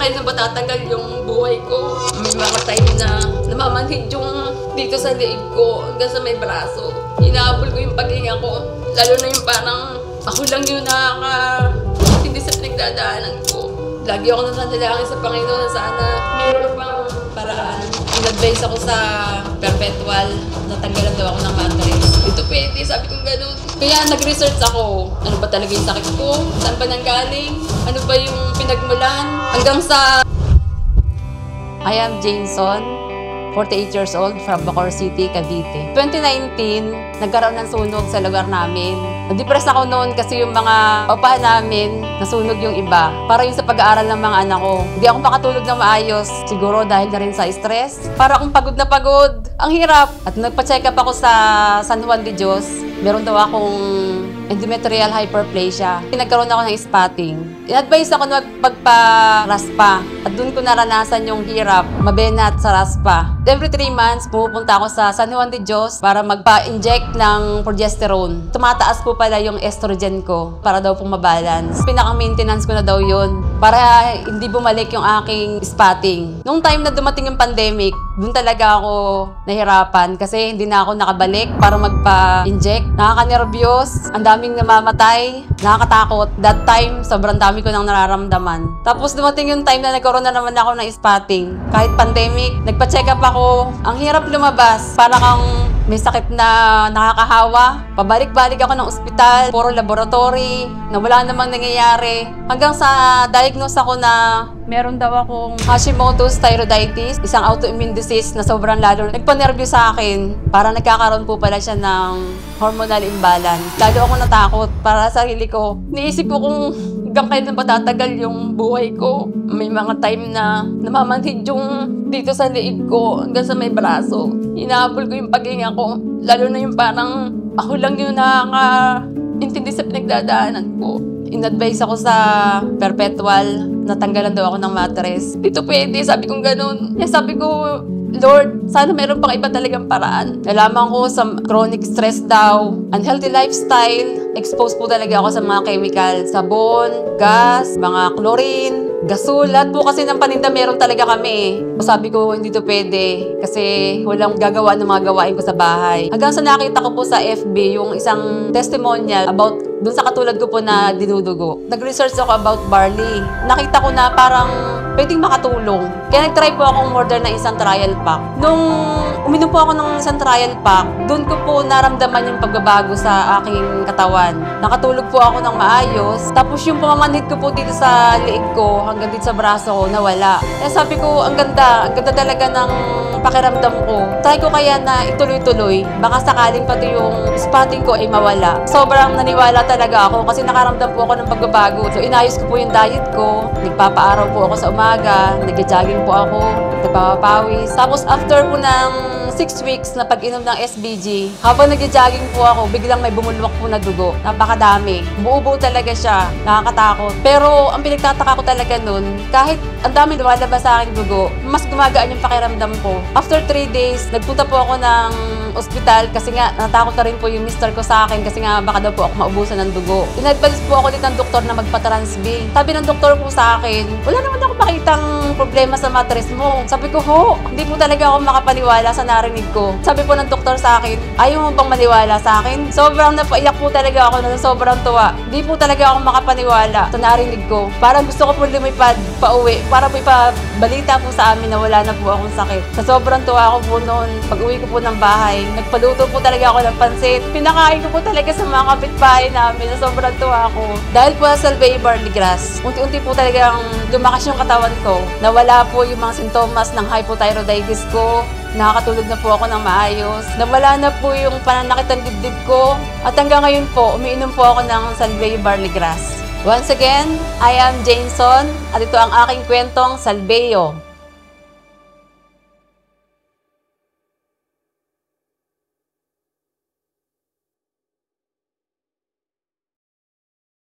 kailan ba tatagal yung buhay ko. May mga time na namamanhid yung dito sa liig ko hanggang sa may braso. Hinahabol ko yung paghinga ko. Lalo na yung parang ako lang yung hindi sa pinagdadaanan ko. Lagi ako nasanalangin sa Panginoon na sana meron pang paraan. In-advise ako sa perpetual na tanggalan daw ako ng mattress. Ito pwede, sabi kong ganun. Kaya nag-research ako. Ano ba talaga yung sakit ko? Saan ba nanggaling? Ano ba yung pinagmulan? Hanggang sa... I am Jameson, 48 years old from Bacoor City, Cavite. 2019, nagkaroon ng sunog sa lugar namin. Na-depress ako noon kasi yung mga paupahan namin, nasunog yung iba. Para yung sa pag-aaral ng mga anak ko. Hindi ako makatulog na maayos. Siguro dahil na rin sa stress. Para akong pagod na pagod. Ang hirap. At nagpa-check up ako sa San Juan de Dios. Meron daw akong endometrial hyperplasia. Nagkaroon ako ng spotting. In-advise ako na magpa-raspa. At doon ko naranasan yung hirap, mabenat sa raspa. Every 3 months, pumupunta ako sa San Juan de Dios para magpa-inject ng progesterone. Tumataas po pala yung estrogen ko para daw pong mabalance. Pinaka-maintenance ko na daw yun para hindi bumalik yung aking spotting. Nung time na dumating yung pandemic, doon talaga ako nahirapan kasi hindi na ako nakabalik para magpa-inject. Nakaka-nervyos, ang daming namamatay, nakakatakot. That time, sobrang dami ko nang nararamdaman. Tapos dumating yung time na nagkaroon na naman ako ng spotting. Kahit pandemic, nagpa-check up ako. Ang hirap lumabas. Para kang may sakit na nakakahawa. Pabalik-balik ako ng ospital, puro laboratory, na wala namang nangyayari. Hanggang sa diagnose ako na meron daw akong Hashimoto's thyroiditis, isang autoimmune disease na sobrang lalo nagpa-nervyo sa akin. Para nagkakaroon po pala siya ng hormonal imbalance. Lalo ako natakot para sa sarili ko. Niisip ko kung hanggang kailan ba tatagal yung buhay ko. May mga time na namamanhid yung dito sa liig ko hanggang sa may braso. Hinahabol ko yung paghinga ko. Lalo na yung parang ako lang yung nakaka-intindi sa pinagdadaanan ko. In-advise ako sa perpetual na tanggalan daw ako ng mattress. Dito pwede, sabi kong ganun. Kaya sabi ko, Lord, sana meron pang iba talagang paraan. Nalaman ko sa chronic stress daw, unhealthy lifestyle, exposed po talaga ako sa mga chemical, sabon, gas, mga chlorine, gasol. Lahat po kasi ng paninda meron talaga kami. Sabi ko, hindi to pwede kasi walang gagawa ng mga gawain ko sa bahay. Hanggang sa nakita ko po sa FB yung isang testimonial about dun sa katulad ko po na dinudugo. Nag-research ako about barley. Nakita ko na parang pwedeng makatulong. Kaya nag-try po akong order na isang trial pack. Nung uminom po ako ng isang trial pack, dun ko po naramdaman yung pagbabago sa aking katawan. Nakatulog po ako ng maayos. Tapos yung pamamanhid ko po dito sa liig ko, hanggang dito sa braso ko, nawala. Kaya sabi ko, ang ganda talaga ng pakiramdam ko. Try ko kaya na ituloy-tuloy. Baka sakaling pati yung spotting ko ay mawala. Sobrang naniwala talaga ako kasi nakaramdam po ako ng pagbabago. So inayos ko po yung diet ko. Nagpapaaraw po ako sa umaga. Nag-jogging po ako. Nagpapawis. Tapos after po ng 6 weeks na pag-inom ng SBG, habang nag-jogging po ako, biglang may bumulwak po na dugo. Napakadami. Buo-buo talaga siya. Nakakatakot. Pero ang pinagtataka ko talaga nun, kahit ang dami lumalabas sa aking dugo, mas gumagaan yung pakiramdam ko. After 3 days, nagpunta po ako ng ospital kasi nga natakot na rin po yung mister ko sa akin kasi nga baka daw po ako maubusan ng dugo. In-advise po ako dito ng doktor na magpa-transb. Sabi ng doktor po sa akin, wala naman ako makitang problema sa mattress mo. Sabi ko, hindi po talaga ako makapaniwala sa narinig ko. Sabi po ng doktor sa akin, ayaw mo bang maniwala sa akin? Sobrang napaiyak po talaga ako na sobrang tuwa. Hindi po talaga ako makapaniwala sa narinig ko. Parang gusto ko po lumipad pauwi para po ipabalita po sa amin na wala na po akong sakit. Sa sobrang tuwa ko po noon, pag-uwi ko po ng bahay, nagpaluto po talaga ako ng pansit. Pinakain ko po talaga sa mga kapitbahay namin na sobrang tuwa ako. Dahil po sa Salveyo Barley Grass, unti-unti po talagang lumakas yung katawan ko. Nawala po yung mga sintomas ng hypothyroiditis ko. Nakakatulog na po ako ng maayos. Nawala na po yung pananakit ng dibdib ko. At hanggang ngayon po, umiinom po ako ng Salveyo Barley Grass. Once again, I am Jameson at ito ang aking kwentong Salveyo.